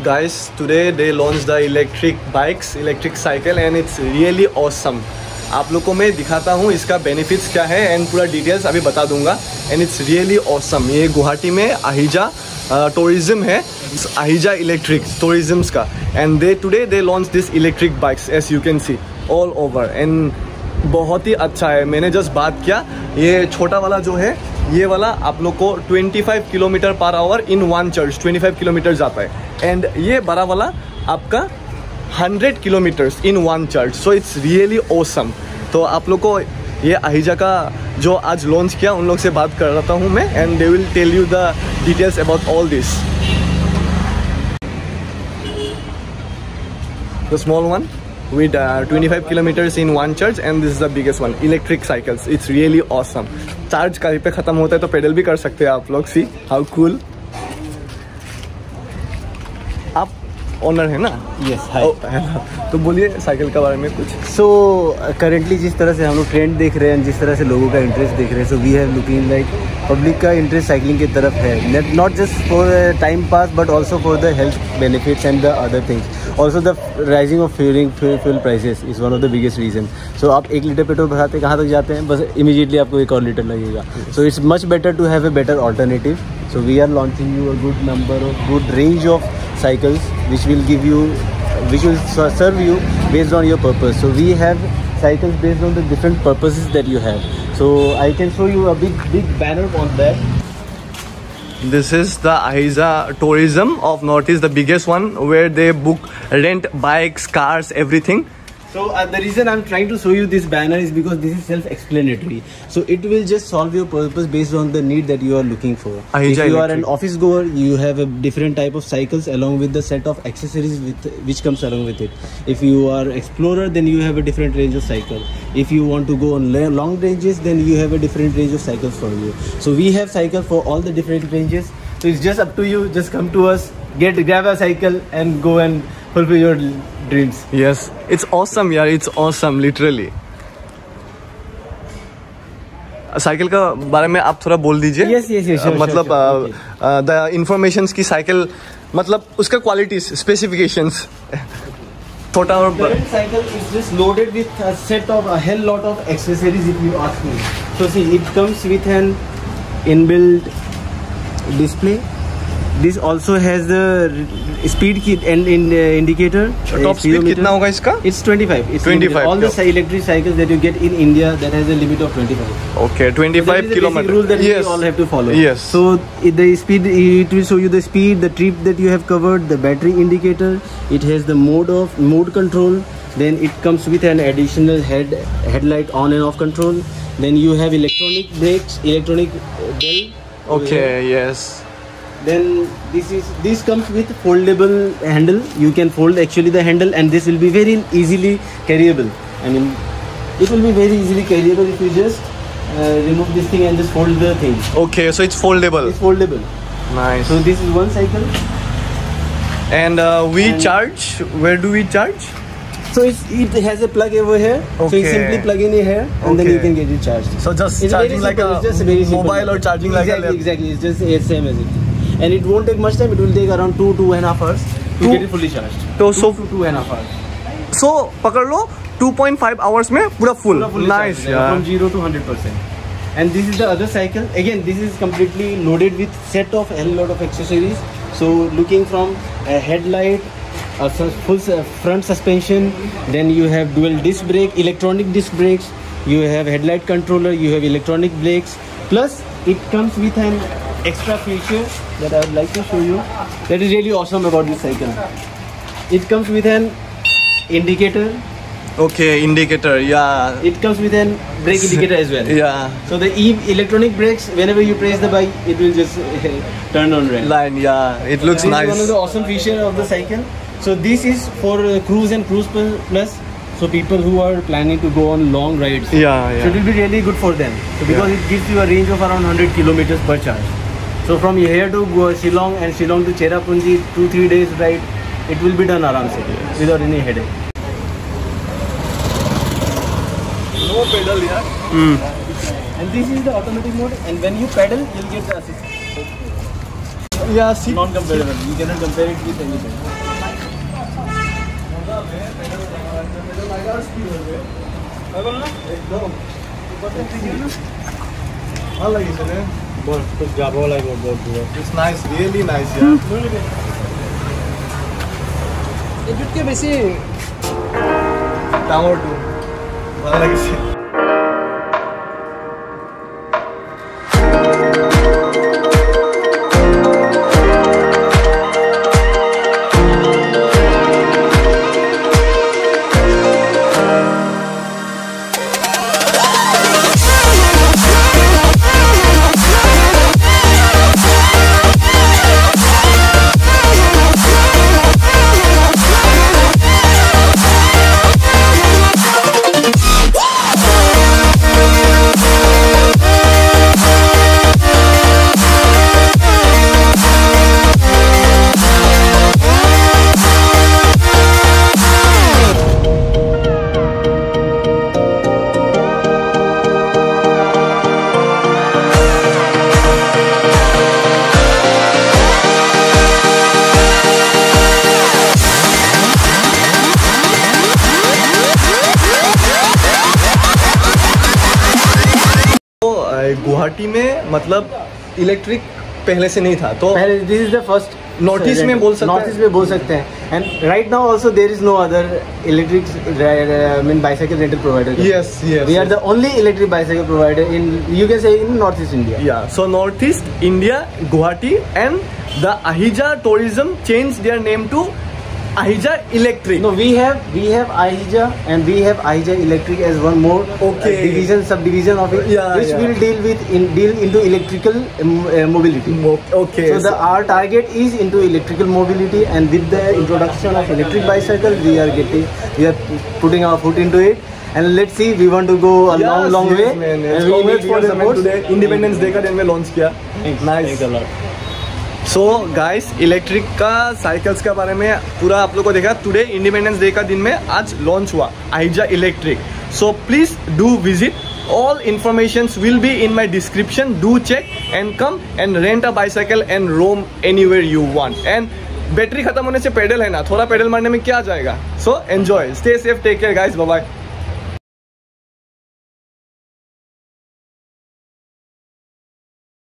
Guys, today they launched the electric bikes, electric cycle, and it's really awesome. आप लोग को मैं दिखाता हूँ इसका बेनिफिट्स क्या है एंड पूरा डिटेल्स अभी बता दूंगा. And it's really awesome. ये गुवाहाटी में अहिजा टूरिज्म है, अहिजा इलेक्ट्रिक टूरिज्म्स का. And they today they launch this electric bikes as you can see all over. And बहुत ही अच्छा है. मैंने जस्ट बात किया, ये छोटा वाला जो है ये वाला आप लोग को 25 kilometre per hour in one charge 25 kilometre जाता है. एंड ये बड़ा वाला आपका 100 kilometres in one charge. So it's really awesome. तो आप लोग को ये अहिजा का जो आज लॉन्च किया उन लोग से बात कर रहा हूँ मैं. And they will tell you the details about all this. The small one with 25 kilometers in one charge, and this is the biggest one, electric cycles. It's really awesome. Charge कहीं पे ख़त्म होता है तो पेडल भी कर सकते हैं आप लोग. See how cool. आप ओनर है ना? यस, हाय. तो बोलिए साइकिल के बारे में कुछ. सो करेंटली जिस तरह से हम लोग ट्रेंड देख रहे हैं, जिस तरह से लोगों का इंटरेस्ट देख रहे हैं, so we have looking like public का इंटरेस्ट साइकिलिंग की तरफ है. Not just for time pass but also for the health benefits and the other things. Also the rising of fuel prices is one of the biggest reason. So आप 1 litre petrol भराते कहाँ तक जाते हैं, बस immediately आपको 1 और litre लगेगा. So it's much better to have a better alternative. So we are launching you a good number of good range of cycles which will serve you based on your purpose. So we have cycles based on the different purposes that you have. So I can show you a big banner on that. This is the Ahiza tourism of Northeast, the biggest one where they book, rent bikes, cars, everything. So the reason I'm trying to show you this banner is because this is self-explanatory. So it will just solve your purpose based on the need that you are looking for. If you are an office goer, you have a different type of cycles along with the set of accessories which comes along with it. If you are explorer, then you have a different range of cycle. If you want to go on long ranges, then you have a different range of cycles for you. So we have cycle for all the different ranges. So it's just up to you. Just come to us, grab a cycle and go and fulfill your dreams. Yes, it's awesome यार. It's awesome literally. Cycle का बारे में आप थोड़ा बोल दीजिए. yes, मतलब the informations की साइकिल, मतलब उसका क्वालिटीज, स्पेसिफिकेशंस. छोटा और cycle is just loaded with a set of a hell lot of accessories if you ask me. So see, it comes with an inbuilt display. This also has the speed kit and indicator. Top speed कितना होगा इसका? It's 25. It's 25. All the electric cycles that you get in India that has a limit of 25. Okay, 25 kilometers. Rule that we all have to follow. Yes. So the speed, it will show you the speed, the trip that you have covered, the battery indicator. It has the mode control. Then it comes with an additional headlight on and off control. Then you have electronic brakes, electronic bell. Okay. Yes. Then this comes with foldable handle. You can fold actually the handle, and this will be very easily carryable. I mean, it will be very easily carryable if you just remove this thing and just fold the thing. Okay, so it's foldable. It's foldable. Nice. So this is one cycle. And we charge. Where do we charge? So it has a plug over here. Okay. So you simply plug in here, and then you can get it charged. So just it's charging like a mobile or charging like a exactly. It's just same as it. And it won't take much time. It will take around 2.5 hours to get it fully charged. So 2.5 hours. So पकड़ लो 2.5 hours में पूरा full. Nice. From 0 to 100%. And this is the other cycle. Again, this is completely loaded with set of a lot of accessories. So looking from a headlight, a full front suspension, then you have dual disc brake, electronic disc brakes, you have headlight controller, you have electronic brakes, plus it comes with an extra feature that I would like to show you that is really awesome about this cycle. It comes with an indicator. Okay, indicator. Yeah. It comes with an brake indicator as well. Yeah. So the electronic brakes, whenever you press the bike, it will just turn on red. Line. Yeah. It looks This nice. is one of the awesome features of the cycle. So this is for cruise and cruise plus. So people who are planning to go on long rides. Yeah. So it will be really good for them. So because it gives you a range of around 100 kilometers per charge. So from here to Shillong and Shillong to Cherrapunji, 2-3 days ride, it will be done around without any headache. No pedal, yeah. And this is the automatic mode. And when you pedal, you'll get the assist. Yeah, seat. Non-comparable. You cannot compare it with anything. ভাল লাগিছে নে? But যাব লাগিব বহুত দূৰত। It's nice, really nice, yeah. এটুটকে বেছি ডাঙৰটো ভাল লাগিছে। गुवाहाटी में मतलब इलेक्ट्रिक पहले से नहीं था, तो पहले this is the first north east में बोल सकते हैं, नॉर्थ ईस्ट में बोल सकते हैं। And right now also there is no other electric mean bicycle rental provider. Yes, yes, we are yes. The only electric bicycle provider in, you can say, in north east India. Yeah, so Northeast India, Guwahati, and the Ahija Tourism changed their name to Ahija Electric. No, we have Ahija, and we have Ahija Electric as one more division, subdivision of it, Yeah, which yeah. will deal into electrical mobility. Okay. So our target is into electrical mobility, and with the introduction of electric bicycle, we are putting our foot into it. And let's see, we want to go a long way. Man, yes. And we Congrats need for your the support. today. Independence Day का दिन में launch किया। Nice. Thanks a lot. So guys, electric का cycles के बारे में पूरा आप लोगों को देखा। टुडे इंडिपेंडेंस डे का दिन में आज लॉन्च हुआ आहिजा electric. So please do visit, all informations will be in my description. Do check and come and rent a bicycle and roam anywhere you want. And battery खत्म होने से pedal है ना, थोड़ा पेडल मारने में क्या जाएगा। So enjoy, stay safe, take care guys, bye bye.